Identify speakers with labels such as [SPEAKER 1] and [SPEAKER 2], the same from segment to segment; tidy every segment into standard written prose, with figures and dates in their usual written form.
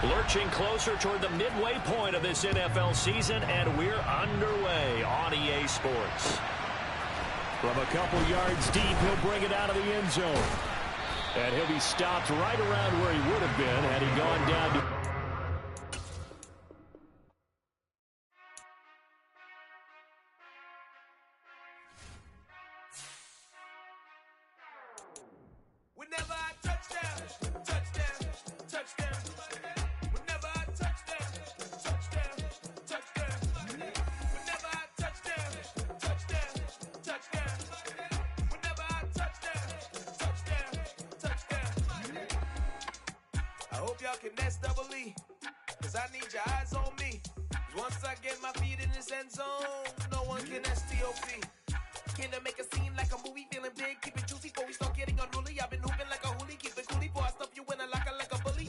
[SPEAKER 1] Lurching closer toward the midway point of this NFL season, and we're underway on EA Sports.
[SPEAKER 2] From a couple yards deep, he'll bring it out of the end zone. And he'll be stopped right around where he would have been had he gone down to...
[SPEAKER 3] Whenever I touchdown, touchdown, touchdown. Whenever I touchdown, touchdown, touchdown. Whenever I touchdown, touchdown, touchdown. Whenever I touchdown, touchdown, touchdown. I hope y'all can nest double E, cause I need your eyes on me. Cause once I get my feet in this end zone, no one can STOP. Can I make a scene like a movie, feeling big, keep it juicy before we start getting unruly. I've been hooping like a hoolie, keep it coolie before I stuff you in a locker like a bully.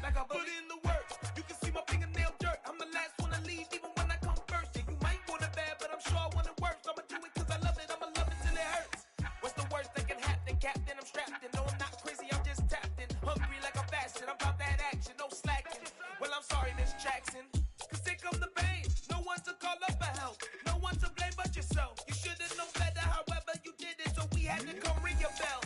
[SPEAKER 3] Like a bully in the work, you can see my fingernail dirt. I'm the last one to leave, even when I come first. And you might want it bad, but I'm sure I want it worse. I'ma do it cause I love it, I'ma love it till it hurts. What's the worst that can happen, Captain? I'm strapped in, no I'm not crazy, I'm just tapped in. Hungry like a bastard, I'm about that action, no slacking. Well I'm sorry, Miss Jackson, cause here come the pain. No one to call up for help, no one to blame but yourself. You should've known better, however you did it, so we had to come ring your bell.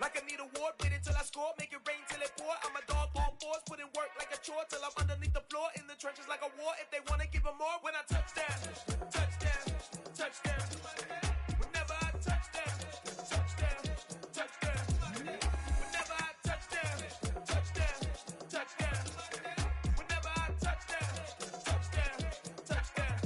[SPEAKER 3] Like I need a award, wait until I score, make it rain till it pour. I'm a dog on fours, put in work like a chore till I'm underneath the floor, in the trenches like a war. If they wanna give them more, when I touchdown, touchdown, touchdown. Whenever I touchdown, touchdown, touchdown. Whenever I touchdown, touchdown, touchdown. Whenever I touchdown, touchdown, touchdown.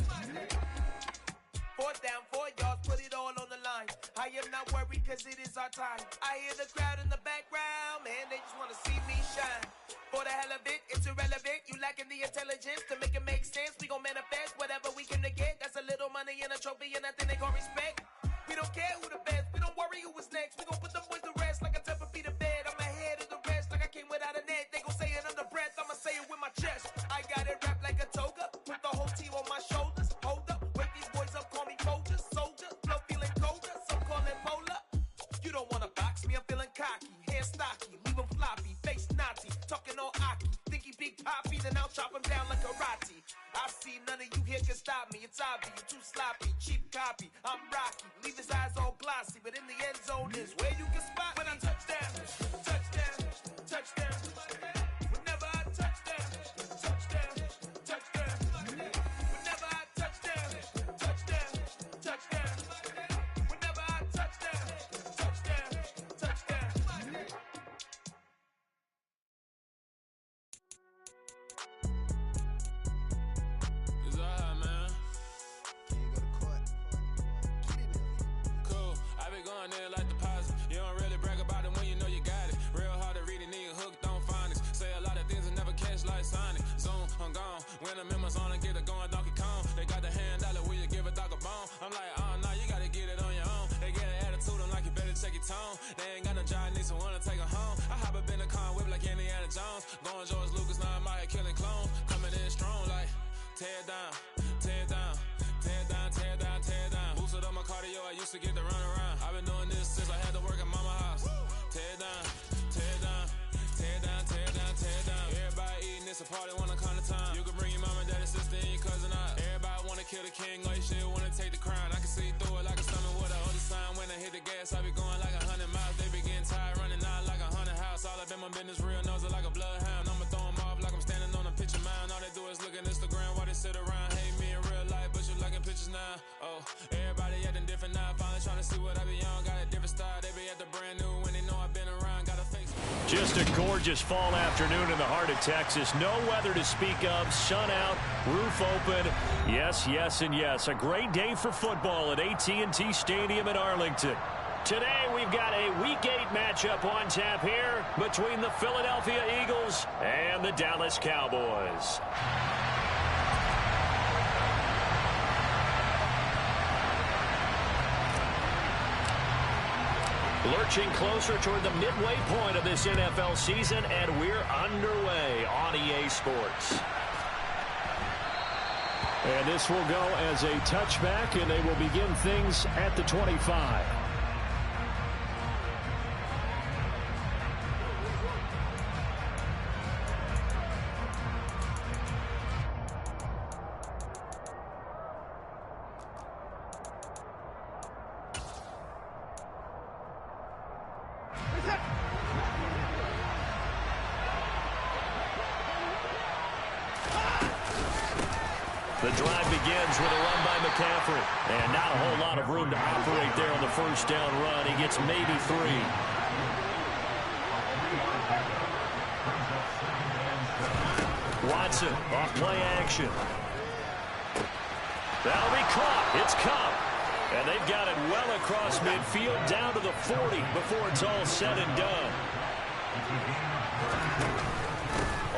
[SPEAKER 3] Fourth down, 4 yards, put it all on the line. I am not worried cause it is our time. I hear the crowd in the background, man, they just wanna see me shine. For the hell of it, it's irrelevant. You lacking the intelligence to make it make sense. We gon' manifest whatever we came to get. That's a little money and a trophy and nothing they call respect. We don't care who the best, we don't worry who was next. We gon' put them boys to rest like a Tempur-Pedic bed. I'm ahead of the rest like I came without a net. They gon' say it under breath, I'ma say it with my chest. I got it wrapped like a toga, put the whole team on my shoulders. Hold up, wake these boys up, call me Folger, soldier. Flow feeling colder, some call it polar. You don't wanna box me, I'm feeling cocky. Hair stocky, leave him floppy, face naughty. Talking all aki, think he big poppy, then I'll chop him down like karate. I see none of you here can stop me. It's obvious, you too sloppy, cheap copy. I'm Rocky, leave his eyes all glossy, but in the end zone is where you can spot when I touchdown, touchdown, touchdown. Whenever I touchdown, touchdown, touchdown. Whenever I touchdown, touchdown, touchdown. Whenever I touchdown, touchdown, touchdown.
[SPEAKER 4] It's alright, man. Cool. I been going there like deposit. You don't really brag about it when you know you got it. Real hard to read a nigga hooked on phonics. Say a lot of things and never catch like Sonic. Zoom, I'm gone. When I'm in my zone and get it going Donkey Kong. They got the hand dollar, will you give a dog a bone? I'm like, oh no, you gotta get it on your own. They get an attitude, I'm like, you better check your tone. They ain't got no job, need someone to take her home. I hop up in the car, whip like Indiana Jones. Going George Lucas, now I'm out here killing clones. Coming in strong like, tear down, tear down, tear down, tear down, tear down. Boosted up my cardio, I used to get to run around. I've been doing this since I had to work at mama house. Tear down, tear down, tear down, tear down, tear down. Everybody eating, it's a party, one kind of time. You can bring your mama, daddy, sister, and your cousin out. Everybody wanna kill the king, or you shit wanna take the crown. I can see through it like a stomach with a other sign. When I hit the gas, I be going like 100 miles. They be getting tired, running out like 100 house. All up in my business, real nose like a bloodhound. I'ma throw them off like I'm standing on a picture mound. All they do is look at Instagram while they sit around. Hate me in real life, but you liking pictures now. Oh, everybody acting different now. Finally trying to see what I be on. Got a different style, they be at the brand new when they know I've been around. Got a face.
[SPEAKER 2] Just a gorgeous fall afternoon in the heart of Texas. No weather to speak of. Sun out, roof open. Yes, yes, and yes. A great day for football at AT&T Stadium in Arlington. Today we've got a Week 8 matchup on tap here between the Philadelphia Eagles and the Dallas Cowboys. Lurching closer toward the midway point of this NFL season, and we're underway on EA Sports. And this will go as a touchback, and they will begin things at the 25. The drive begins with a run by McCaffrey. And not a whole lot of room to operate there on the first down run. He gets maybe 3. Watson off play action. That'll be caught. It's Kupp. And they've got it well across midfield down to the 40 before it's all said and done.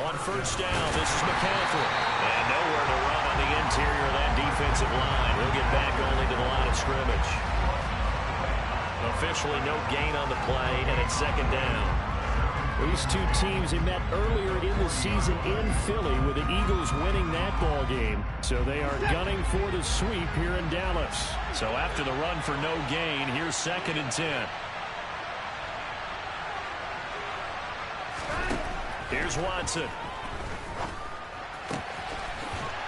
[SPEAKER 2] On first down, this is McCaffrey. And nowhere to run on the interior of that defensive line. He'll get back only to the line of scrimmage. Officially no gain on the play, and it's second down. These two teams had met earlier in the season in Philly with the Eagles winning that ball game. So they are gunning for the sweep here in Dallas. So after the run for no gain, here's 2nd and 10. Here's Watson.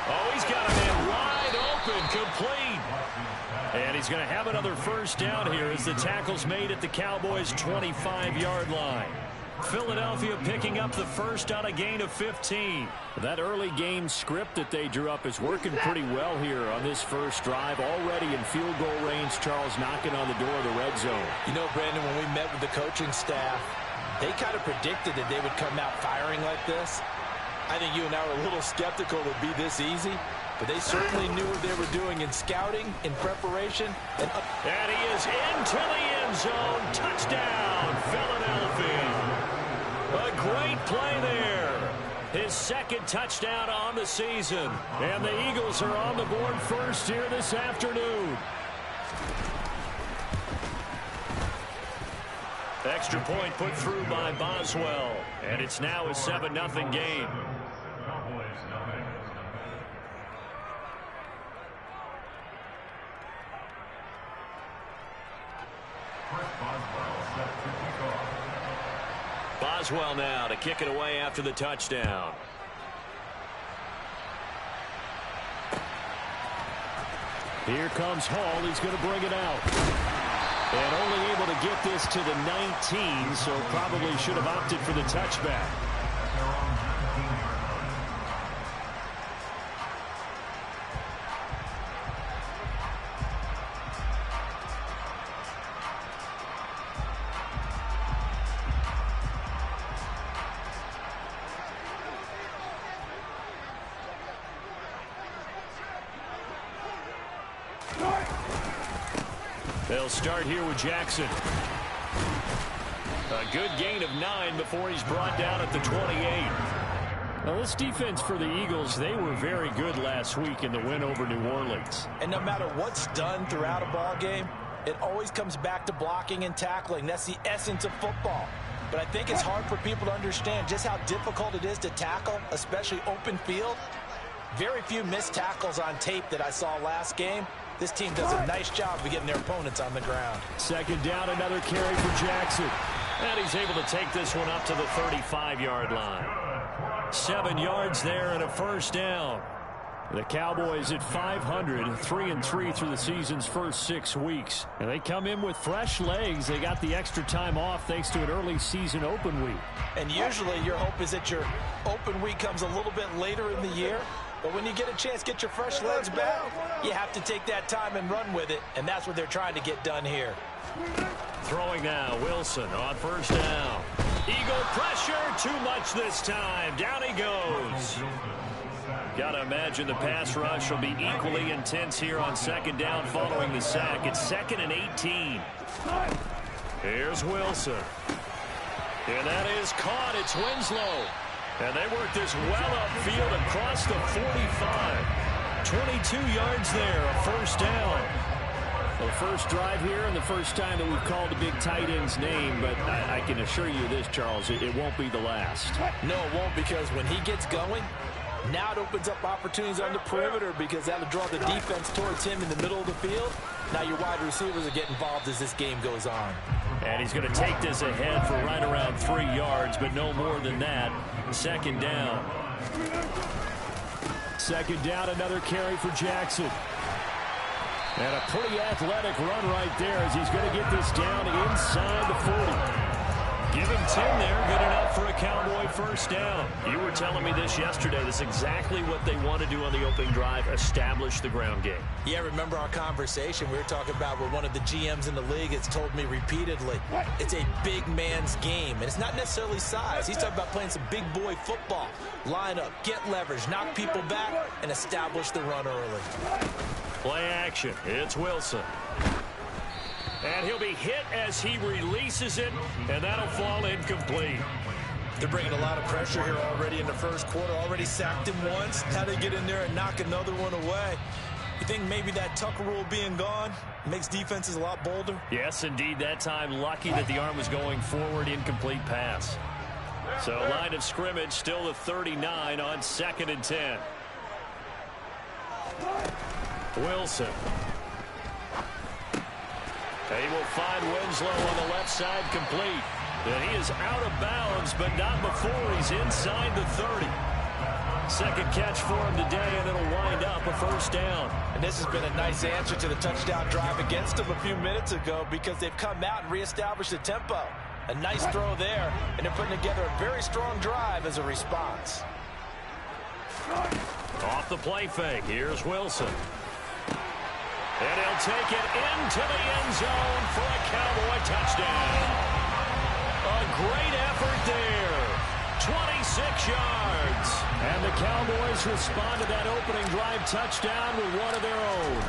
[SPEAKER 2] Oh, he's got a man wide open, complete. And he's going to have another first down here as the tackle's made at the Cowboys' 25-yard line. Philadelphia picking up the first on a gain of 15. That early game script that they drew up is working pretty well here on this first drive. Already in field goal range, Charles knocking on the door of the red zone.
[SPEAKER 5] You know, Brandon, when we met with the coaching staff, they kind of predicted that they would come out firing like this. I think you and I were a little skeptical it would be this easy, but they certainly knew what they were doing in scouting, in preparation. And
[SPEAKER 2] he is into the end zone. Touchdown, Philadelphia. A great play there. His 2nd touchdown on the season. And the Eagles are on the board first here this afternoon. Extra point put through by Boswell. And it's now a 7-0 game. Boswell now to kick it away after the touchdown. Here comes Hall. He's going to bring it out. And only able to get this to the 19, so probably should have opted for the touchback. They'll start here with Jackson. A good gain of 9 before he's brought down at the 28. Now, this defense for the Eagles, they were very good last week in the win over New Orleans.
[SPEAKER 5] And no matter what's done throughout a ball game, it always comes back to blocking and tackling. That's the essence of football. But I think it's hard for people to understand just how difficult it is to tackle, especially open field. Very few missed tackles on tape that I saw last game. This team does a nice job of getting their opponents on the ground. Second down, another carry for Jackson.
[SPEAKER 2] And he's able to take this one up to the 35-yard line. 7 yards there and a first down. The Cowboys at 500, 3-3 through the season's first 6 weeks. And they come in with fresh legs. They got the extra time off thanks to an early season open week.
[SPEAKER 5] And usually your hope is that your open week comes a little bit later in the year. But when you get a chance to get your fresh legs back, you have to take that time and run with it. And that's what they're trying to get done here.
[SPEAKER 2] Throwing now, Wilson on first down. Eagle pressure, too much this time. Down he goes. Got to imagine the pass rush will be equally intense here on second down following the sack. It's 2nd and 18. Here's Wilson. And that is caught. It's Winslow. And they work this well upfield across the 45. 22 yards there, a first down. The first drive here and the first time that we've called a big tight end's name, but I can assure you this, Charles, it won't be the last.
[SPEAKER 5] No, it won't, because when he gets going, now it opens up opportunities on the perimeter because that'll draw the defense towards him in the middle of the field. Now your wide receivers will get involved as this game goes on.
[SPEAKER 2] And he's going to take this ahead for right around 3 yards, but no more than that. Second down. Second down, another carry for Jackson. And a pretty athletic run right there as he's going to get this down inside the 40. Give him 10 there. Good enough for a Cowboy first down. You were telling me this yesterday. That's exactly what they want to do on the opening drive, establish the ground game.
[SPEAKER 5] Yeah, remember our conversation? We were talking about where one of the GMs in the league has told me repeatedly, it's a big man's game. And it's not necessarily size. He's talking about playing some big boy football. Line up, get leverage, knock people back, and establish the run early.
[SPEAKER 2] Play action. It's Wilson. And he'll be hit as he releases it, and that'll fall incomplete.
[SPEAKER 5] They're bringing a lot of pressure here already in the first quarter. Already sacked him once. Now they get in there and knock another one away. You think maybe that Tucker rule being gone makes defenses a lot bolder?
[SPEAKER 2] Yes, indeed. That time, lucky that the arm was going forward. Incomplete pass. So line of scrimmage still the 39 on 2nd and 10. Wilson. He will find Winslow on the left side, complete. And he is out of bounds, but not before he's inside the 30. Second catch for him today, and it'll wind up a first down.
[SPEAKER 5] And this has been a nice answer to the touchdown drive against them a few minutes ago because they've come out and reestablished the tempo. A nice throw there, and they're putting together a very strong drive as a response.
[SPEAKER 2] Off the play fake, here's Wilson. And he'll take it into the end zone for a Cowboy touchdown. A great effort there. 26 yards. And the Cowboys respond to that opening drive touchdown with one of their own.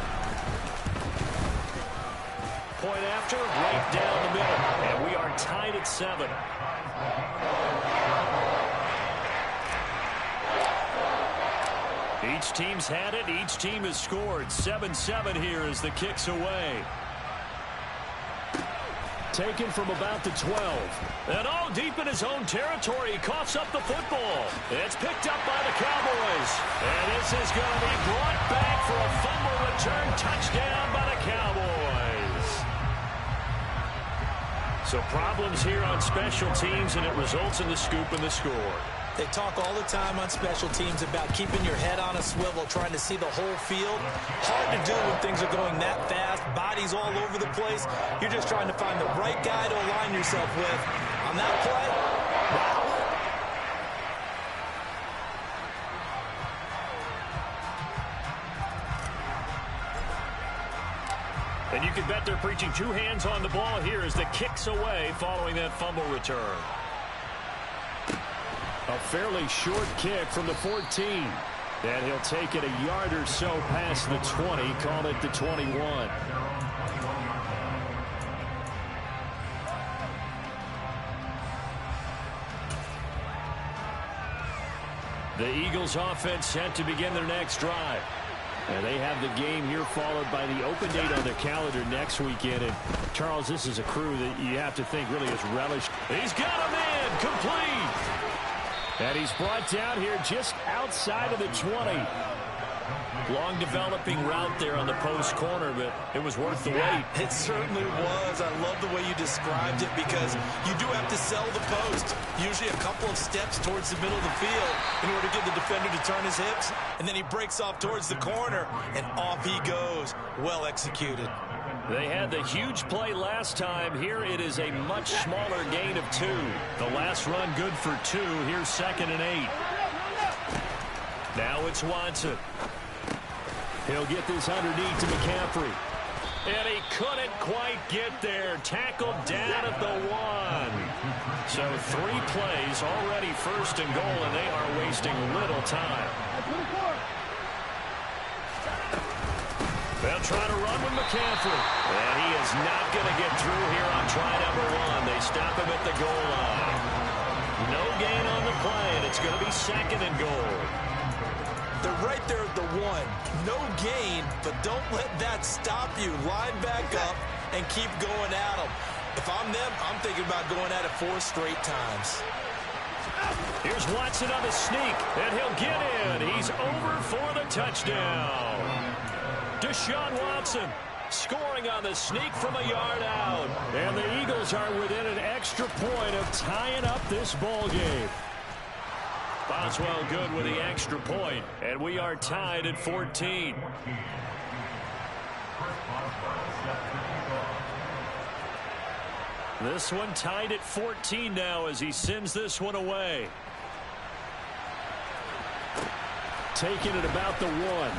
[SPEAKER 2] Point after, right down the middle. And we are tied at 7. Each team's had it. Each team has scored. 7-7 here as the kick's away. Taken from about the 12. And all deep in his own territory. He coughs up the football. It's picked up by the Cowboys. And this is going to be brought back for a fumble return touchdown by the Cowboys. So problems here on special teams, and it results in the scoop and the score.
[SPEAKER 5] They talk all the time on special teams about keeping your head on a swivel, trying to see the whole field. Hard to do when things are going that fast, bodies all over the place. You're just trying to find the right guy to align yourself with. On that play, wow.
[SPEAKER 2] And you can bet they're preaching 2 hands on the ball here as the kick's away following that fumble return. A fairly short kick from the 14. And he'll take it a yard or so past the 20, call it the 21. The Eagles offense set to begin their next drive. And they have the game here followed by the open date on their calendar next weekend. And Charles, this is a crew that you have to think really has relished. He's got him in, complete. And he's brought down here just outside of the 20. Long developing route there on the post corner, but it was worth the wait.
[SPEAKER 5] It certainly was. I love the way you described it because you do have to sell the post. Usually a couple of steps towards the middle of the field in order to get the defender to turn his hips. And then he breaks off towards the corner, and off he goes. Well executed.
[SPEAKER 2] They had the huge play last time. Here it is a much smaller gain of 2. The last run good for 2. Here's 2nd and 8. Now it's Watson. He'll get this underneath to McCaffrey. And he couldn't quite get there. Tackled down at the 1. So 3 plays already 1st and goal, and they are wasting little time. They'll try to run with McCaffrey. And he is not going to get through here on try number 1. They stop him at the goal line. No gain on the play, and it's going to be 2nd and goal.
[SPEAKER 5] They're right there at the 1. No gain, but don't let that stop you. Line back up and keep going at them. If I'm them, I'm thinking about going at it 4 straight times.
[SPEAKER 2] Here's Watson on the sneak, and he'll get in. He's over for the touchdown. Deshaun Watson scoring on the sneak from a yard out. And the Eagles are within an extra point of tying up this ball game. Boswell good with the extra point, and we are tied at 14. This one tied at 14 now as he sends this one away. Taking it about the 1.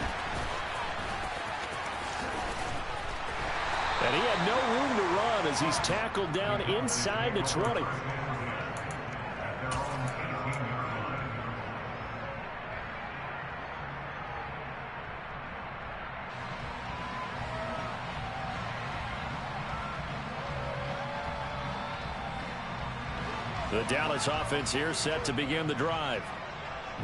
[SPEAKER 2] And he had no room to run as he's tackled down inside the 20. The Dallas offense here set to begin the drive.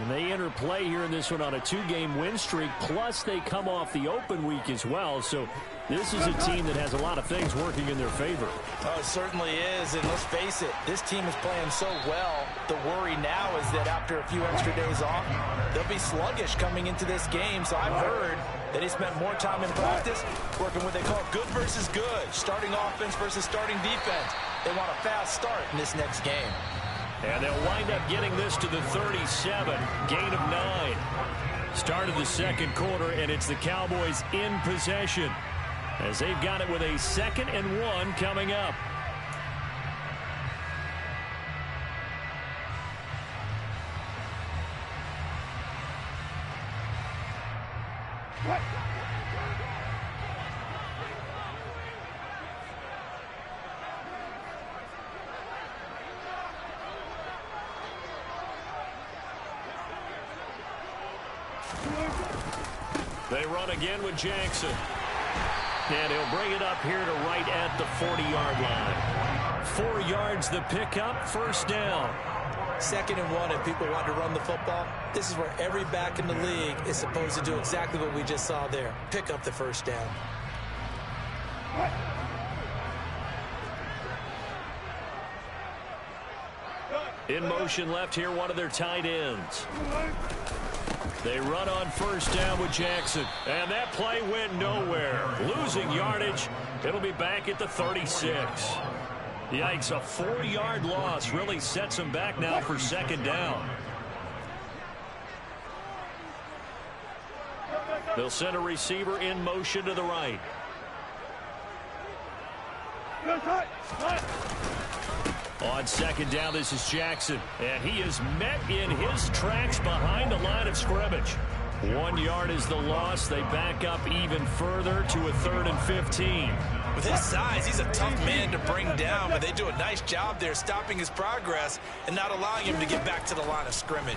[SPEAKER 2] And they enter play here in this one on a 2-game win streak, plus they come off the open week as well. So this is a team that has a lot of things working in their favor.
[SPEAKER 5] Oh, it certainly is, and let's face it, this team is playing so well. The worry now is that after a few extra days off, they'll be sluggish coming into this game. So I've heard that he spent more time in practice working what they call good versus good, starting offense versus starting defense. They want a fast start in this next game.
[SPEAKER 2] And they'll wind up getting this to the 37, gain of 9. Start of the second quarter, and it's the Cowboys in possession as they've got it with a 2nd and 1 coming up. They run again with Jackson. And he'll bring it up here to right at the 40-yard line. 4 yards the pickup, first down.
[SPEAKER 5] 2nd and 1 if people want to run the football. This is where every back in the league is supposed to do exactly what we just saw there. Pick up the first down.
[SPEAKER 2] In motion left here, one of their tight ends. They run on first down with Jackson. And that play went nowhere. Losing yardage. It'll be back at the 36. Yikes, a 4-yard loss really sets them back now for 2nd down. They'll send a receiver in motion to the right. On 2nd down, this is Jackson. And he is met in his tracks behind the line of scrimmage. 1 yard is the loss. They back up even further to a 3rd and 15.
[SPEAKER 5] With his size, he's a tough man to bring down, but they do a nice job there stopping his progress and not allowing him to get back to the line of scrimmage.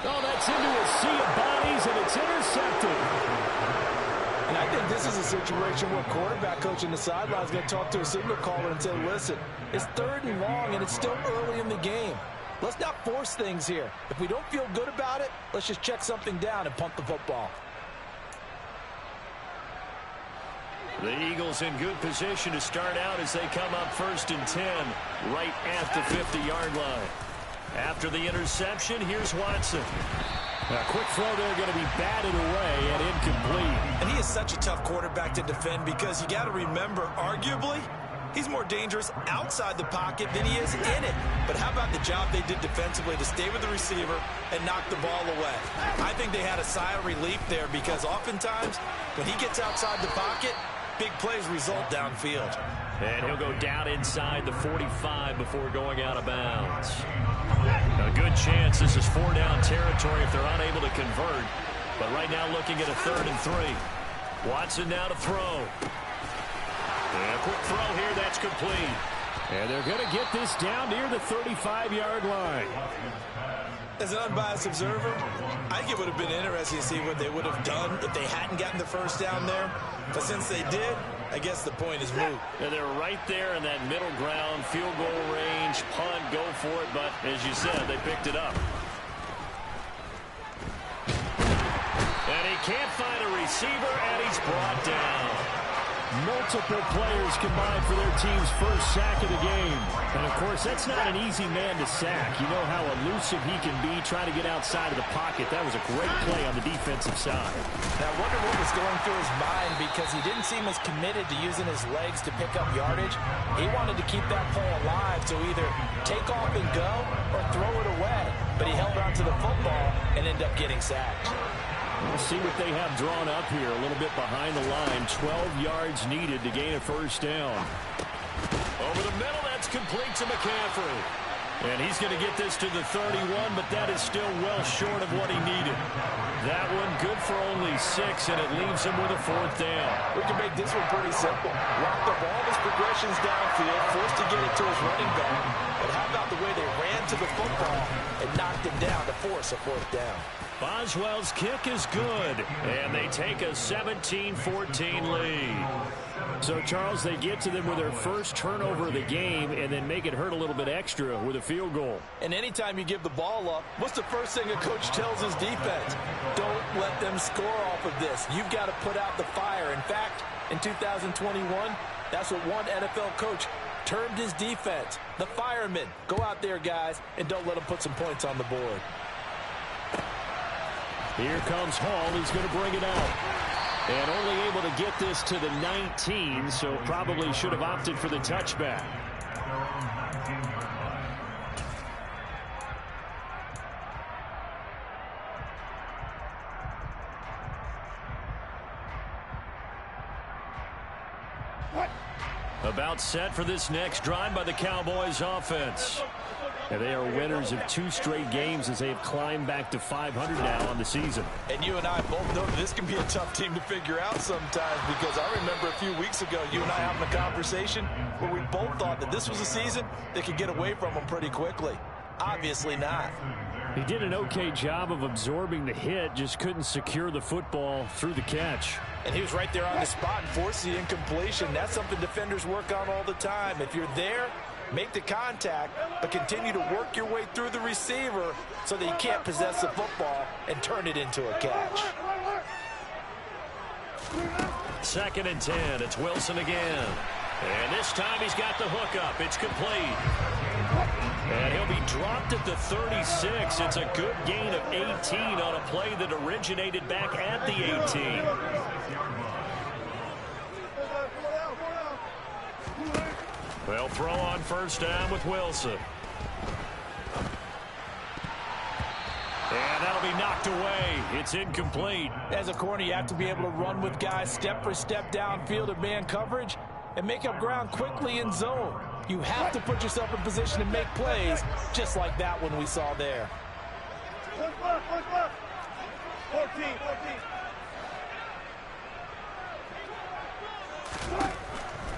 [SPEAKER 2] Oh, that's into a sea of bodies, and it's intercepted.
[SPEAKER 5] And I think this is a situation where quarterback coach in the sideline is going to talk to a signal caller and say, listen, it's 3rd and long, and it's still early in the game. Let's not force things here. If we don't feel good about it, let's just check something down and punt the football.
[SPEAKER 2] The Eagles in good position to start out as they come up 1st and 10, right at the 50-yard line. After the interception, here's Watson. A quick throw there going to be batted away and incomplete.
[SPEAKER 5] And he is such a tough quarterback to defend because you got to remember, arguably, he's more dangerous outside the pocket than he is in it. But how about the job they did defensively to stay with the receiver and knock the ball away? I think they had a sigh of relief there because oftentimes when he gets outside the pocket, big plays result downfield.
[SPEAKER 2] And he'll go down inside the 45 before going out of bounds. A good chance this is 4-down territory if they're unable to convert. But right now looking at a 3rd and 3. Watson now to throw. And a quick throw here, that's complete. And they're going to get this down near the 35-yard line.
[SPEAKER 5] As an unbiased observer, I think it would have been interesting to see what they would have done if they hadn't gotten the first down there. But since they did, I guess the point is moot.
[SPEAKER 2] And they're right there in that middle ground, field goal range, punt, go for it. But as you said, they picked it up. And he can't find a receiver, and he's brought down. Multiple players combined for their team's first sack of the game. And, of course, that's not an easy man to sack. You know how elusive he can be trying to get outside of the pocket. That was a great play on the defensive side.
[SPEAKER 5] Now, I wonder what was going through his mind because he didn't seem as committed to using his legs to pick up yardage. He wanted to keep that play alive to either take off and go or throw it away. But he held on to the football and ended up getting sacked.
[SPEAKER 2] We'll see what they have drawn up here. A little bit behind the line. 12 yards needed to gain a first down. Over the middle, that's complete to McCaffrey. And he's going to get this to the 31, but that is still well short of what he needed. That one good for only 6, and it leaves him with a 4th down.
[SPEAKER 5] We can make this one pretty simple. Lock up all his progressions downfield, forced to get it to his running back. But how about the way they ran to the football and knocked him down to force a 4th down?
[SPEAKER 2] Boswell's kick is good, and they take a 17-14 lead. So, Charles, they get to them with their first turnover of the game and then make it hurt a little bit extra with a field goal.
[SPEAKER 5] And anytime you give the ball up, what's the first thing a coach tells his defense? Don't let them score off of this. You've got to put out the fire. In fact, in 2021, that's what one NFL coach termed his defense. The firemen. Go out there, guys, and don't let them put some points on the board.
[SPEAKER 2] Here comes Hall. He's going to bring it out. And only able to get this to the 19, so probably should have opted for the touchback. About set for this next drive by the Cowboys offense. And they are winners of 2 straight games as they have climbed back to 500 now on the season.
[SPEAKER 5] And you and I both know this can be a tough team to figure out sometimes, because I remember a few weeks ago you and I having a conversation where we both thought that this was a season that could get away from them pretty quickly. Obviously not.
[SPEAKER 2] He did an okay job of absorbing the hit, just couldn't secure the football through the catch.
[SPEAKER 5] And he was right there on the spot and forced the incompletion. That's something defenders work on all the time. If you're there, make the contact, but continue to work your way through the receiver so that you can't possess the football and turn it into a catch.
[SPEAKER 2] 2nd and 10. It's Wilson again. And this time he's got the hook up. It's complete. And he'll be dropped at the 36. It's a good gain of 18 on a play that originated back at the 18. They'll throw on 1st down with Wilson. And that'll be knocked away. It's incomplete.
[SPEAKER 5] As a corner, you have to be able to run with guys step for step downfield in man coverage and make up ground quickly in zone. You have to put yourself in position to make plays, just like that one we saw there.
[SPEAKER 3] 14.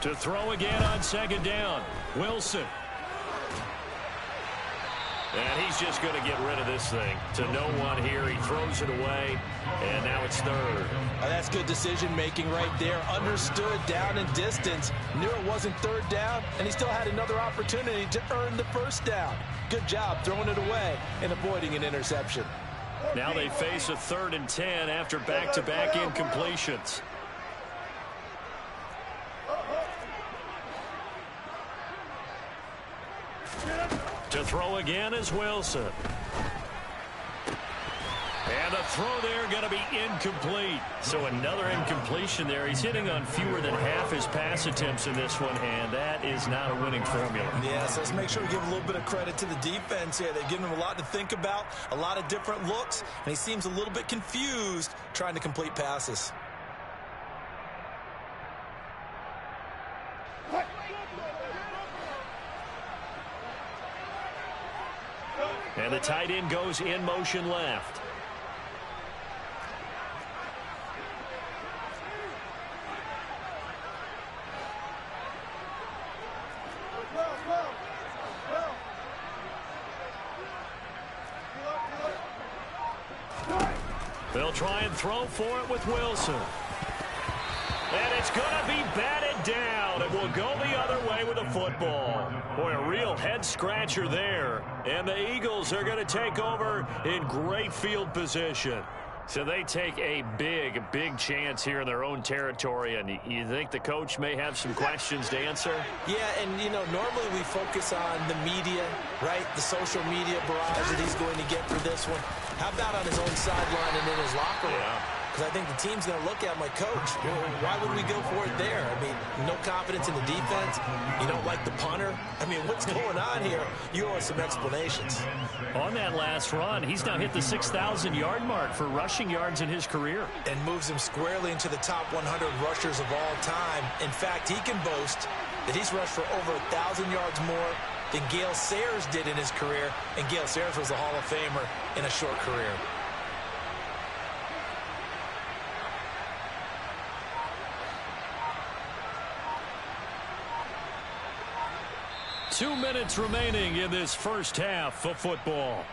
[SPEAKER 2] To throw again on 2nd down. Wilson. And he's just going to get rid of this thing. To no one here. He throws it away. And now it's 3rd.
[SPEAKER 5] That's good decision-making right there. Understood down and distance. Knew it wasn't 3rd down, and he still had another opportunity to earn the 1st down. Good job throwing it away and avoiding an interception.
[SPEAKER 2] Now they face a 3rd and 10 after back-to-back incompletions. To throw again is Wilson. And the throw there going to be incomplete. So another incompletion there. He's hitting on fewer than half his pass attempts in this one, and that is not a winning formula.
[SPEAKER 5] Yeah, so let's make sure we give a little bit of credit to the defense here. They've given him a lot to think about, a lot of different looks, and he seems a little bit confused trying to complete passes.
[SPEAKER 2] And the tight end goes in motion left. They'll try and throw for it with Wilson. And it's going to be batted down. It will go the other way with the football. Boy, a real head-scratcher there. And the Eagles are going to take over in great field position. So they take a big, big chance here in their own territory. And you think the coach may have some questions to answer?
[SPEAKER 5] Yeah, and, you know, normally we focus on the media, right? The social media barrage that he's going to get for this one. How about on his own sideline and in his locker room?
[SPEAKER 2] Yeah.
[SPEAKER 5] Because I think the team's going to look at my coach. Well, why would we go for it there? I mean, no confidence in the defense. You don't like the punter. I mean, what's going on here? You owe us some explanations.
[SPEAKER 2] On that last run, he's now hit the 6,000-yard mark for rushing yards in his career.
[SPEAKER 5] And moves him squarely into the top 100 rushers of all time. In fact, he can boast that he's rushed for over 1,000 yards more than Gale Sayers did in his career, and Gale Sayers was a Hall of Famer in a short career.
[SPEAKER 2] Two minutes remaining in this first half of football.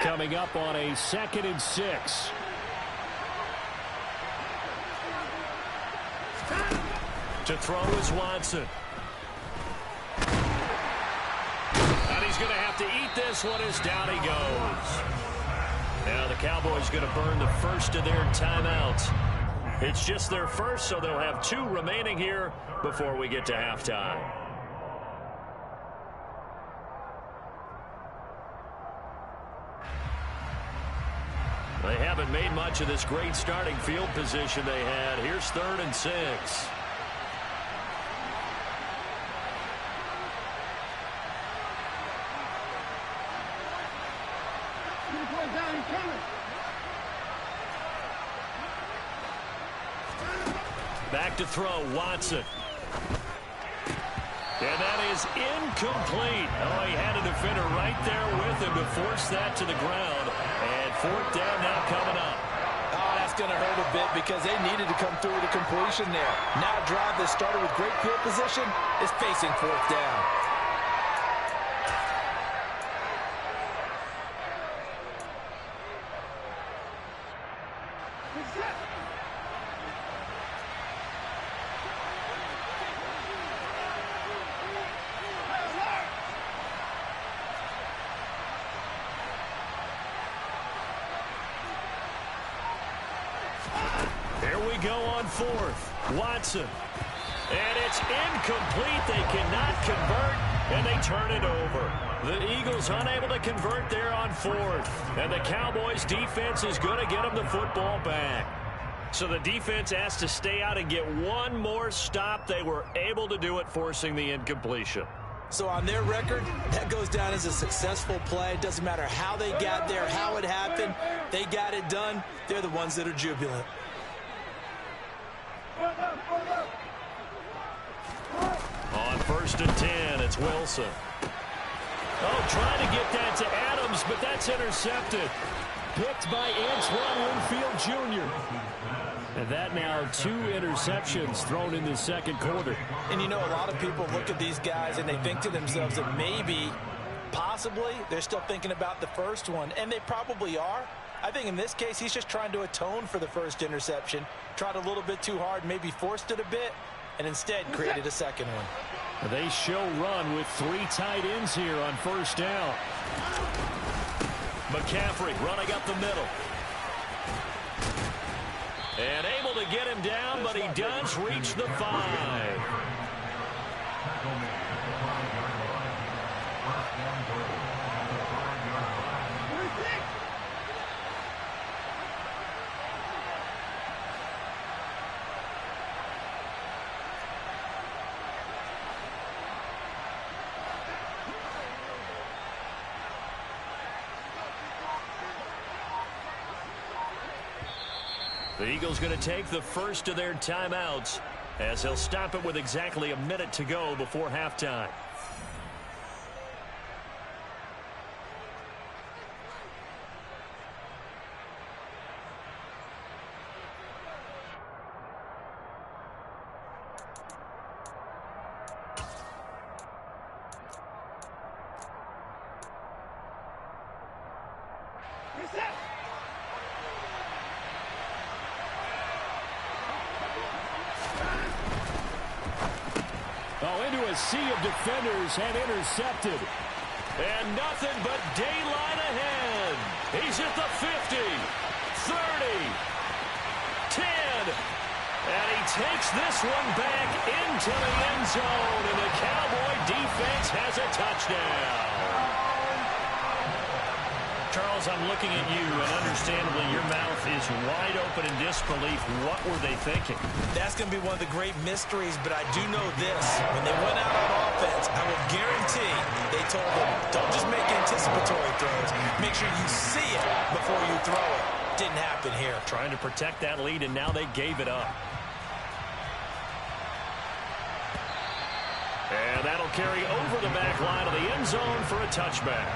[SPEAKER 2] Coming up on a 2nd and 6. To throw is Watson. And he's going to have to eat this one as down he goes. Now the Cowboys going to burn the first of their timeouts. It's just their first, so they'll have 2 remaining here before we get to halftime. They haven't made much of this great starting field position they had. Here's 3rd and 6. Back to throw, Watson. And that is incomplete. Oh, he had a defender right there with him to force that to the ground. And 4th down now coming up.
[SPEAKER 5] Oh, that's going to hurt a bit because they needed to come through with a completion there. Now a drive that started with great field position is facing 4th down.
[SPEAKER 2] Go on 4th. Watson. And it's incomplete. They cannot convert, and they turn it over. The Eagles unable to convert there on 4th. And the Cowboys defense is going to get them the football back. So the defense has to stay out and get one more stop. They were able to do it, forcing the incompletion.
[SPEAKER 5] So on their record, that goes down as a successful play. It doesn't matter how they got there, how it happened. They got it done. They're the ones that are jubilant.
[SPEAKER 2] On 1st and 10, it's Wilson. Oh, trying to get that to Adams, but that's intercepted. Picked by Antoine Winfield Jr. And that now 2 interceptions thrown in the 2nd quarter.
[SPEAKER 5] And you know, a lot of people look at these guys and they think to themselves that maybe, possibly, they're still thinking about the first one. And they probably are. I think in this case, he's just trying to atone for the first interception. Tried a little bit too hard, maybe forced it a bit, and instead created a 2nd one.
[SPEAKER 2] They show run with 3 tight ends here on 1st down. McCaffrey running up the middle. And able to get him down, but he does reach the 5. The Eagles going to take the first of their timeouts as they'll stop it with exactly a minute to go before halftime. Sea of defenders and intercepted. And nothing but daylight ahead. He's at the 50, 30, 10. And he takes this one back into the end zone. And the Cowboy defense has a touchdown. Charles, I'm looking at you, and understandably your mouth is wide open in disbelief. What were they thinking?
[SPEAKER 5] That's going to be one of the great mysteries, but I do know this. When they went out on offense, I will guarantee they told them, don't just make anticipatory throws. Make sure you see it before you throw it. Didn't happen here.
[SPEAKER 2] Trying to protect that lead, and now they gave it up. And that'll carry over the back line of the end zone for a touchback.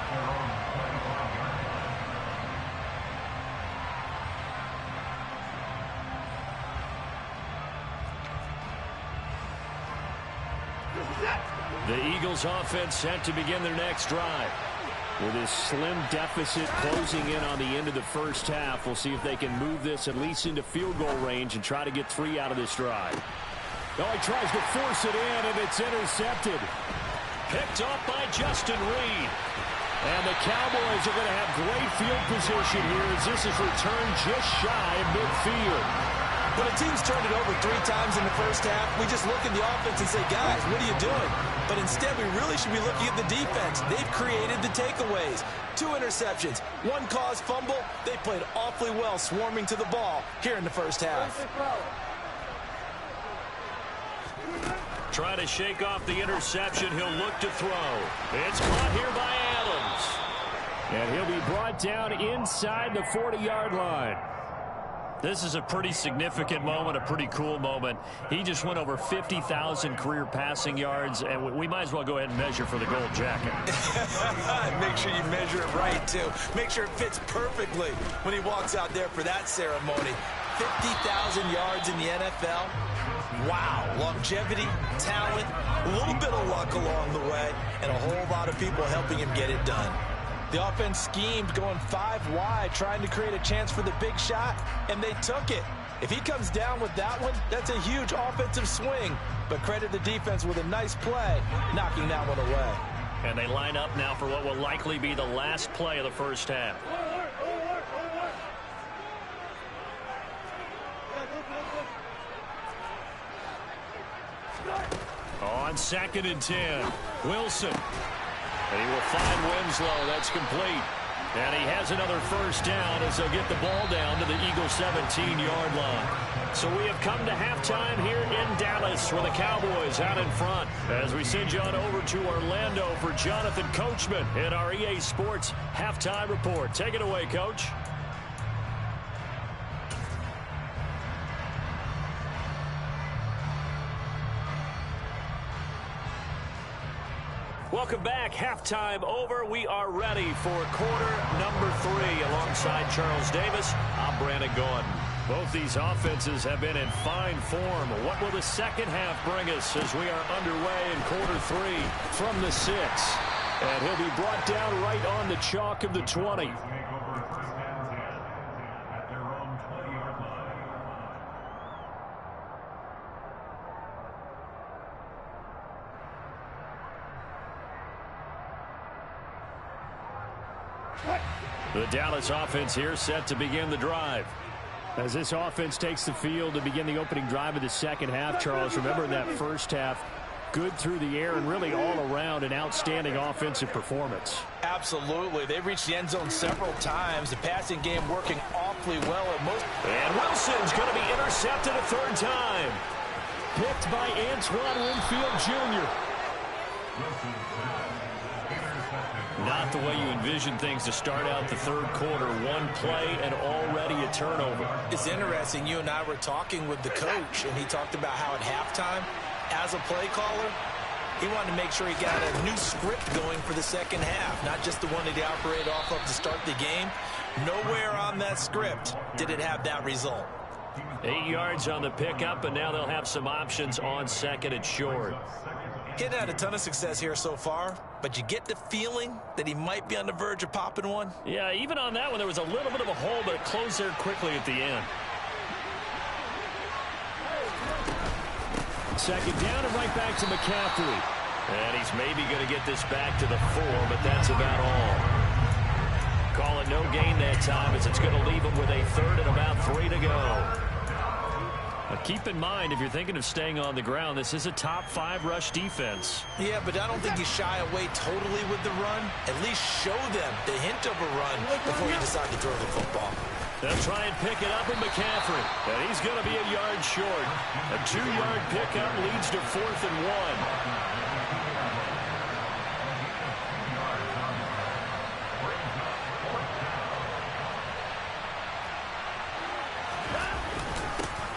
[SPEAKER 2] The Eagles offense set to begin their next drive. With this slim deficit closing in on the end of the first half, we'll see if they can move this at least into field goal range and try to get 3 out of this drive. Oh, he tries to force it in, and it's intercepted. Picked off by Justin Reed. And the Cowboys are going to have great field position here as this is returned just shy of midfield.
[SPEAKER 5] When a team's turned it over 3 times in the first half, we just look at the offense and say, guys, what are you doing? But instead, we really should be looking at the defense. They've created the takeaways. 2 interceptions, 1 caused fumble. They played awfully well swarming to the ball here in the first half.
[SPEAKER 2] Try to shake off the interception. He'll look to throw. It's caught here by Adams. And he'll be brought down inside the 40-yard line. This is a pretty significant moment, a pretty cool moment. He just went over 50,000 career passing yards, and we might as well go ahead and measure for the gold jacket.
[SPEAKER 5] Make sure you measure it right, too. Make sure it fits perfectly when he walks out there for that ceremony. 50,000 yards in the NFL. Wow. Longevity, talent, a little bit of luck along the way, and a whole lot of people helping him get it done. The offense schemed going 5 wide, trying to create a chance for the big shot, and they took it. If he comes down with that one, that's a huge offensive swing. But credit the defense with a nice play, knocking that one away.
[SPEAKER 2] And they line up now for what will likely be the last play of the first half. On 2nd and 10, Wilson. And he will find Winslow. That's complete. And he has another first down as they'll get the ball down to the Eagles' 17-yard line. So we have come to halftime here in Dallas where the Cowboys out in front. As we send you on over to Orlando for Jonathan Coachman in our EA Sports Halftime Report. Take it away, Coach. Welcome back. Halftime over. We are ready for quarter number 3 alongside Charles Davis. I'm Brandon Gaudin. Both these offenses have been in fine form. What will the second half bring us as we are underway in quarter 3 from the 6? And he'll be brought down right on the chalk of the 20. The Dallas offense here set to begin the drive. As this offense takes the field to begin the opening drive of the second half, Charles, remember in that first half, good through the air and really all around an outstanding offensive performance.
[SPEAKER 5] Absolutely. They've reached the end zone several times. The passing game working awfully well at most.
[SPEAKER 2] And Wilson's going to be intercepted a 3rd time. Picked by Antoine Winfield Jr. Not the way you envision things to start out the 3rd quarter. 1 play and already a turnover.
[SPEAKER 5] It's interesting. You and I were talking with the coach, and he talked about how at halftime, as a play caller, he wanted to make sure he got a new script going for the second half, not just the one that he operated off of to start the game. Nowhere on that script did it have that result.
[SPEAKER 2] 8 yards on the pickup, and now they'll have some options on 2nd and short.
[SPEAKER 5] He hadn't had a ton of success here so far, but you get the feeling that he might be on the verge of popping one.
[SPEAKER 2] Yeah, even on that one, there was a little bit of a hole, but it closed there quickly at the end. 2nd down and right back to McCaffrey. And he's maybe going to get this back to the 4, but that's about all. Call it no gain that time as it's going to leave him with a 3rd and about 3 to go. Now keep in mind, if you're thinking of staying on the ground, this is a top 5 rush defense.
[SPEAKER 5] Yeah, but I don't think you shy away totally with the run. At least show them the hint of a run before you decide to throw the football.
[SPEAKER 2] They'll try and pick it up in McCaffrey. And he's going to be a yard short. A 2-yard pickup leads to 4th and 1.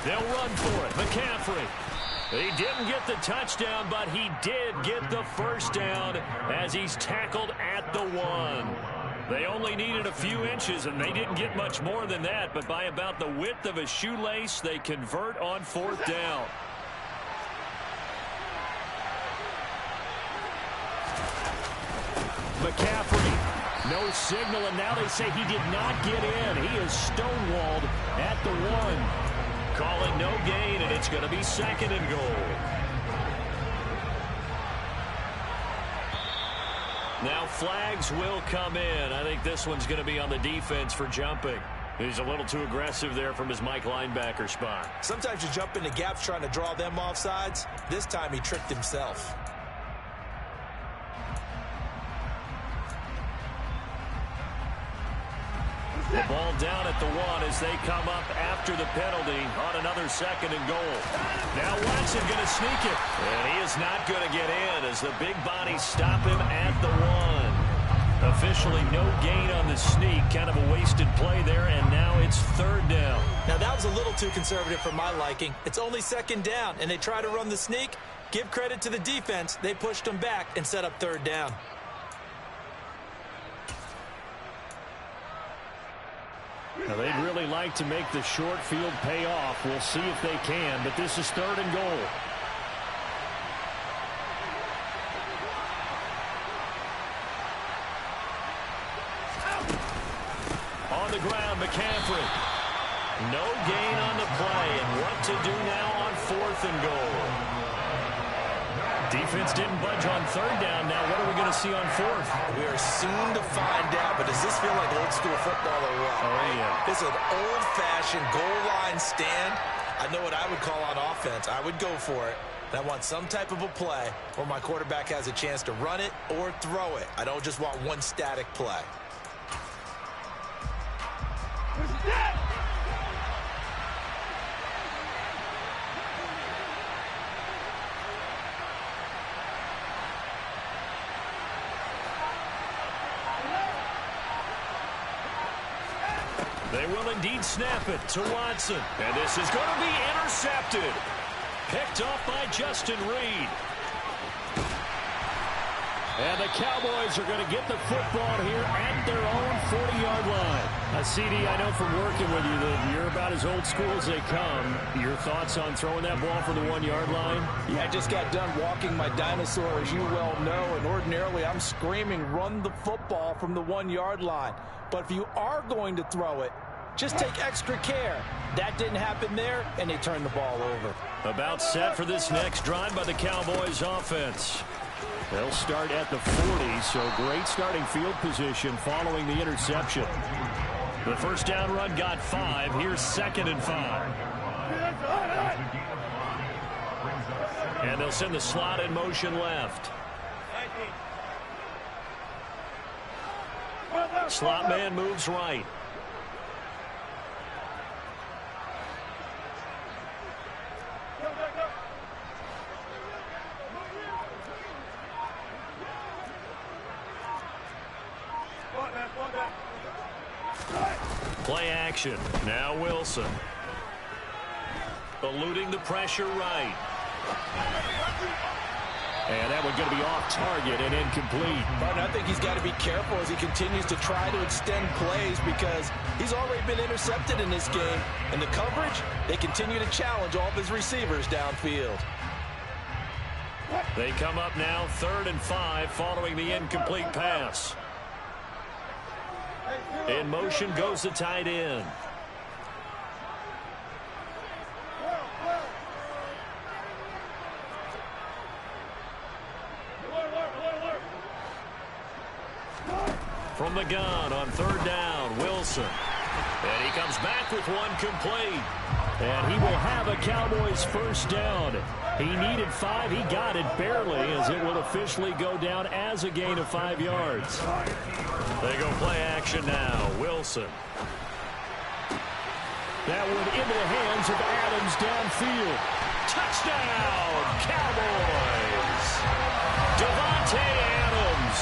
[SPEAKER 2] They'll run for it. McCaffrey. He didn't get the touchdown, but he did get the first down as he's tackled at the 1. They only needed a few inches, and they didn't get much more than that, but by about the width of a shoelace, they convert on 4th down. McCaffrey, no signal, and now they say he did not get in. He is stonewalled at the 1. Call it no gain, and it's going to be 2nd and goal. Now flags will come in. I think this one's going to be on the defense for jumping. He's a little too aggressive there from his Mike linebacker spot.
[SPEAKER 5] Sometimes you jump into gaps trying to draw them off sides. This time he tricked himself.
[SPEAKER 2] The ball down at the 1 as they come up after the penalty on another 2nd and goal. Now Watson going to sneak it. And he is not going to get in as the big bodies stop him at the 1. Officially no gain on the sneak. Kind of a wasted play there, and now it's 3rd down.
[SPEAKER 5] Now that was a little too conservative for my liking. It's only 2nd down, and they try to run the sneak. Give credit to the defense. They pushed them back and set up 3rd down.
[SPEAKER 2] Now, they'd really like to make the short field pay off. We'll see if they can, but this is 3rd and goal. On the ground, McCaffrey. No gain on the play, and what to do now on 4th and goal. Defense didn't budge on 3rd down. Now what are we going to see on 4th?
[SPEAKER 5] We are soon to find out, but does this feel like old school football or what?
[SPEAKER 2] Oh, yeah.
[SPEAKER 5] This is an old-fashioned goal line stand. I know what I would call on offense. I would go for it. And I want some type of a play where my quarterback has a chance to run it or throw it. I don't just want one static play.
[SPEAKER 2] They will indeed snap it to Watson. And this is going to be intercepted. Picked off by Justin Reed. And the Cowboys are going to get the football here at their own 40-yard line. CD, I know from working with you that you're about as old school as they come. Your thoughts on throwing that ball for the 1-yard line?
[SPEAKER 6] Yeah, I just got done walking my dinosaur, as you well know, and ordinarily I'm screaming, run the football from the 1-yard line. But if you are going to throw it, just take extra care. That didn't happen there, and they turned the ball over.
[SPEAKER 2] About set for this next drive by the Cowboys offense. They'll start at the 40, so great starting field position following the interception. The first down run got 5. Here's 2nd and 5. And they'll send the slot in motion left. Slot man moves right. Play action. Now Wilson. Eluding the pressure right. And that one going to be off target and incomplete.
[SPEAKER 6] But I think he's got to be careful as he continues to try to extend plays because he's already been intercepted in this game. And the coverage, they continue to challenge all of his receivers downfield.
[SPEAKER 2] They come up now 3rd and 5 following the incomplete pass. In motion goes the tight end. From the gun on 3rd down, Wilson. And he comes back with one complete. And he will have a Cowboys first down. He needed 5. He got it barely as it will officially go down as a gain of 5 yards. They go play action now. Wilson. That one into the hands of Adams downfield. Touchdown, Cowboys. Davante Adams,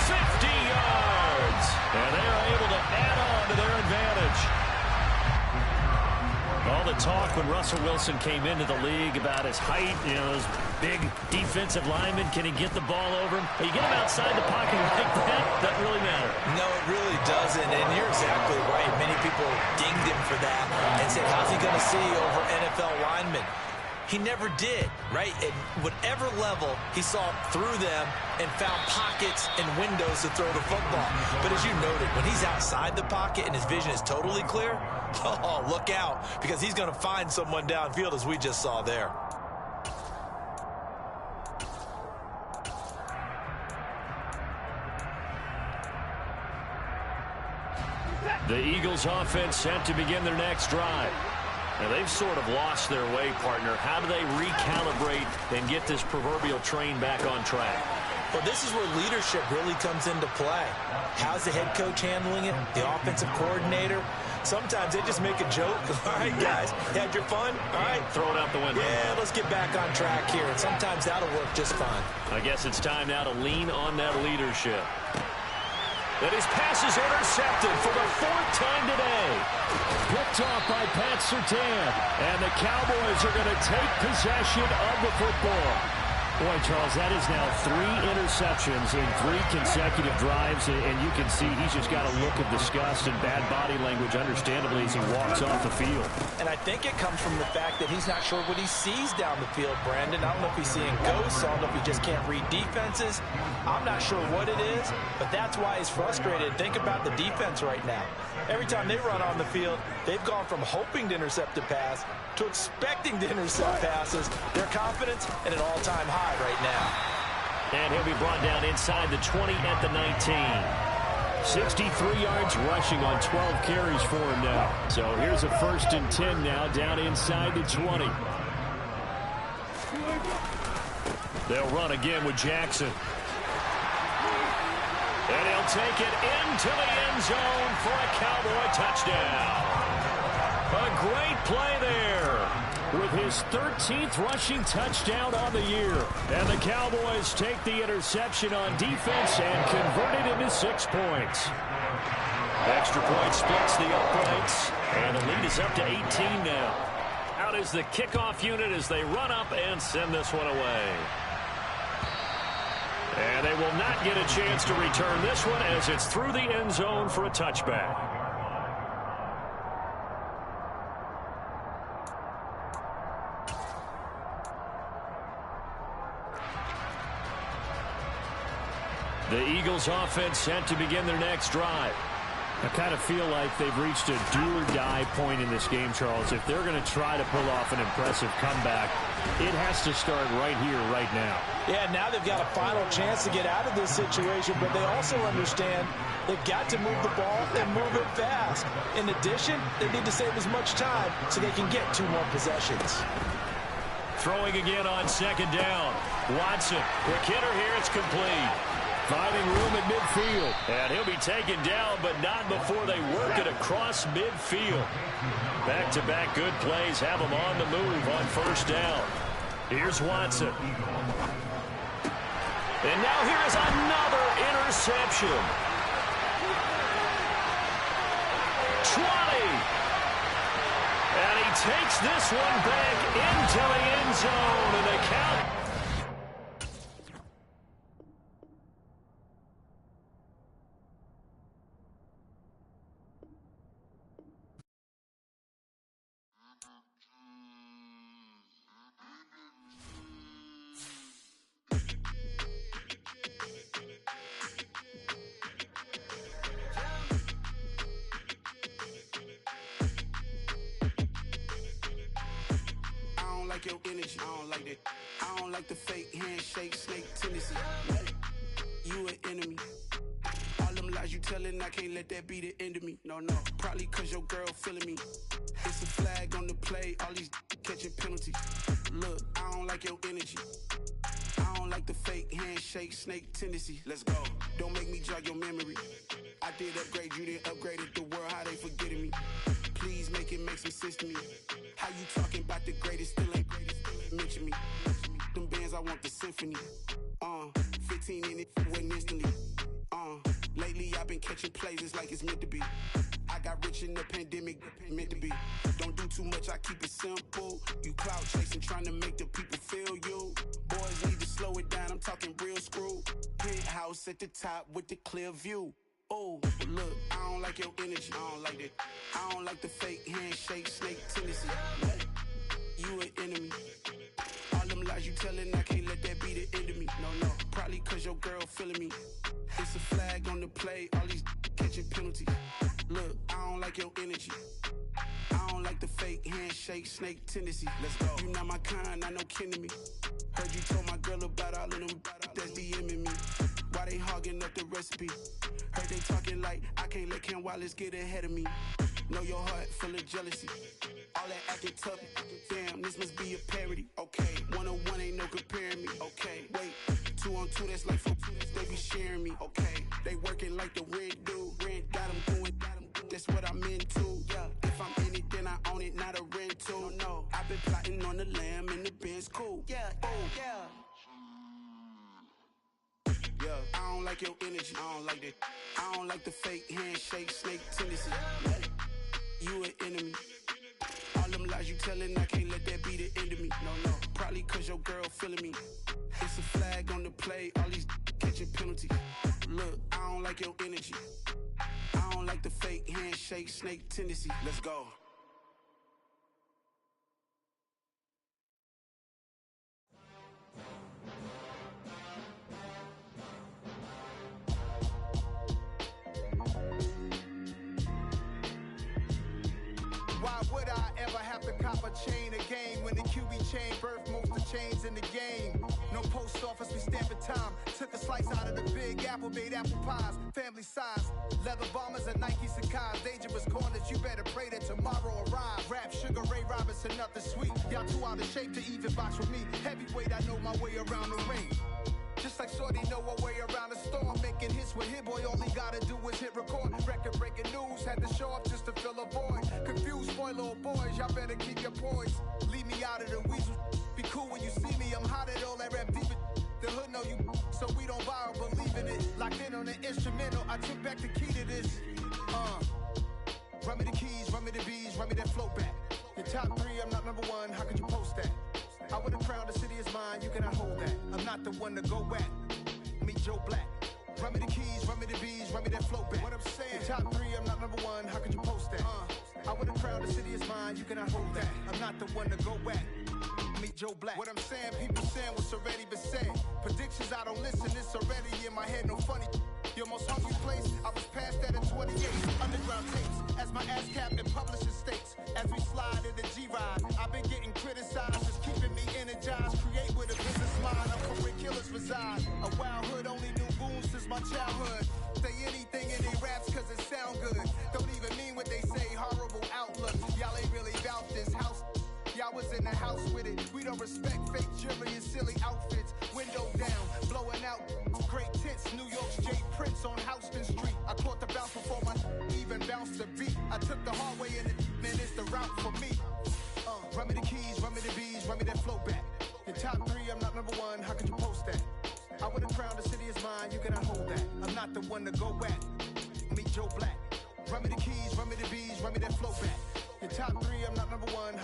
[SPEAKER 2] 50 yards. And they are able to add on to their advantage. All the of talk when Russell Wilson came into the league about his height, those big defensive linemen. Can he get the ball over him? You get him outside the pocket like that, doesn't really matter.
[SPEAKER 5] No, it really doesn't, and you're exactly right. Many people dinged him for that and said, how's he going to see over NFL linemen? He never did, right? At whatever level, he saw through them and found pockets and windows to throw the football. But as you noted, when he's outside the pocket and his vision is totally clear, oh, look out, because he's going to find someone downfield, as we just saw there.
[SPEAKER 2] The Eagles offense set to begin their next drive. Now, they've sort of lost their way, partner. How do they recalibrate and get this proverbial train back on track?
[SPEAKER 5] Well, this is where leadership really comes into play. How's the head coach handling it? The offensive coordinator? Sometimes they just make a joke. All right, guys, you had your fun? All right.
[SPEAKER 2] Throw it out the window.
[SPEAKER 5] Yeah, let's get back on track here. And sometimes that'll work just fine.
[SPEAKER 2] I guess it's time now to lean on that leadership. And his pass is intercepted for the 4th time today. Picked off by Pat Surtain. And the Cowboys are going to take possession of the football. Boy, Charles, that is now 3 interceptions in 3 consecutive drives. And you can see he's just got a look of disgust and bad body language, understandably, as he walks off the field.
[SPEAKER 5] And I think it comes from the fact that he's not sure what he sees down the field, Brandon. I don't know if he's seeing ghosts. I don't know if he just can't read defenses. I'm not sure what it is, but that's why he's frustrated. Think about the defense right now. Every time they run on the field, they've gone from hoping to intercept a pass to expecting to intercept passes. Their confidence at an all-time high right now.
[SPEAKER 2] And he'll be brought down inside the 20 at the 19. 63 yards rushing on 12 carries for him now. So here's a 1st and 10 now down inside the 20. They'll run again with Jackson. And he'll take it into the end zone for a Cowboy touchdown. A great play there with his 13th rushing touchdown on the year. And the Cowboys take the interception on defense and convert it into 6 points. Extra point splits the uprights, and the lead is up to 18 now. Out is the kickoff unit as they run up and send this one away. And they will not get a chance to return this one as it's through the end zone for a touchback. The Eagles offense set to begin their next drive. I kind of feel like they've reached a do-or-die point in this game, Charles. If they're going to try to pull off an impressive comeback, it has to start right here, right now.
[SPEAKER 5] Yeah, now they've got a final chance to get out of this situation, but they also understand they've got to move the ball and move it fast. In addition, they need to save as much time so they can get 2 more possessions.
[SPEAKER 2] Throwing again on 2nd down. Watson, quick hitter here, it's complete. Finding room at midfield. And he'll be taken down, but not before they work it across midfield. Back-to-back good plays have him on the move on 1st down. Here's Watson. And now here is another interception. 20. And he takes this one back into the end zone, and the count.
[SPEAKER 7] Your energy, I don't like that. I don't like the fake handshake, snake tendency. You an enemy. All them lies you telling, I can't let that be the end of me. No, probably cause your girl feeling me. It's a flag on the play, all these catching penalties. Look, I don't like your energy. I don't like the fake handshake, snake tendency. Let's go. Don't make me jog your memory. I did upgrade, you didn't upgrade it. The world, how they forgetting me. Please make it make some sense to me. How you talking about the greatest, still ain't greatest, mention me. Them bands, I want the symphony. 15 in it, went instantly. Lately I've been catching plays, it's like it's meant to be. I got rich in the pandemic, meant to be. Don't do too much, I keep it simple. You clout chasing, trying to make the people feel you. Boys need to slow it down, I'm talking real screw. Penthouse at the top with the clear view. Oh, look, I don't like your energy, I don't like that. I don't like the fake handshake, snake tendency. You an enemy. All them lies you telling, I can't let that be the end of me. No, probably cause your girl feeling me. It's a flag on the play, all these catching penalties. Look, I don't like your energy. I don't like the fake handshake, snake tendency. Let's go. You not my kind, I know kin to me. Heard you told my girl about all of them that's DMing me. Why they hogging up the recipe? Heard they talking like I can't let Ken Wallace get ahead of me. Know your heart full of jealousy. All that acting tough, damn, this must be a parody. Okay, 1-on-1 ain't no comparing me. Okay, wait, 2-on-2, that's like 4, they be sharing me. Okay, they working like the rent do. Rent got them going, that's what I'm into. Yeah, if I'm in it, then I own it, not a rental. No, I've been plotting on the lamb and the Benz cool. Yeah, yeah. Yeah, I don't like your energy, I don't like that. I don't like the fake handshake, snake tendency. You an enemy. All them lies you telling, I can't let that be the end of me. No, probably cause your girl feeling me. It's a flag on the play, all these catching penalties. Look, I don't like your energy. I don't like the fake handshake, snake tendency. Let's go.
[SPEAKER 8] Why would I ever have to cop a chain again when the QB chain birthed most of the chains in the game? No post office, we stamping time. Took a slice out of the big apple, made apple pies, family size. Leather bombers and Nike Sacai's. Dangerous corners, you better pray that tomorrow arrive. Rap, Sugar Ray Robinson, nothing sweet. Y'all too out of shape to even box with me. Heavyweight, I know my way around the ring. Just like Shorty know her way around the storm. Making hits with Hit Boy, all he gotta do is hit record. Record breaking news, had to show up just to fill a void. Confused boy, little boys, y'all better keep your poise. Leave me out of the weasel. Be cool when you see me, I'm hot at all that rap deep. The hood know you, so we don't borrow, believe in it. Locked in on the instrumental, I took back the key to this. Run me the keys, run me the bees, run me that flow back. Your top 3, I'm not number 1, how could you post that? I would've crowned the city is mine, you cannot hold that. I'm not the one to go at. Meet Joe Black. Run me the keys, run me the bees, run me that flow back. What I'm saying, your top 3, I'm not number 1, how could you post that? I would've crowned the city is mine, you cannot hold that. I'm not the one to go at. Meet Joe Black. What I'm saying, people saying what's already been said. Predictions, I don't listen, it's already in my head, no funny. Your most hungry place, I was past that in 28. Underground tapes, as my ass cap in publishing states. As we slide in the G-Ride, I've been getting criticized, just keeping me energized. Create with a business mind, I'm career killers reside. A wild hood, only knew goons since my childhood. Say anything in they raps cause it sound good. Don't even mean what they say, horrible outlook. Y'all ain't really about this house. Y'all was in the house with it. We don't respect fake jewelry and silly outfits. Window down, blowing out great tents. New York's J. Prince on Houston Street. I caught the bounce before my even bounced the beat. I took the hard way and man, it's the route for me. Run me the keys, run me the bees, run me that flow back. Your top 3, I'm not number 1, how could you post that? I would've crowned the city is mine, you cannot hold that. I'm not the one to go at. Meet Joe Black. Run me the keys, run me the bees, run me that flow back. Your top 3, I'm not number 1, how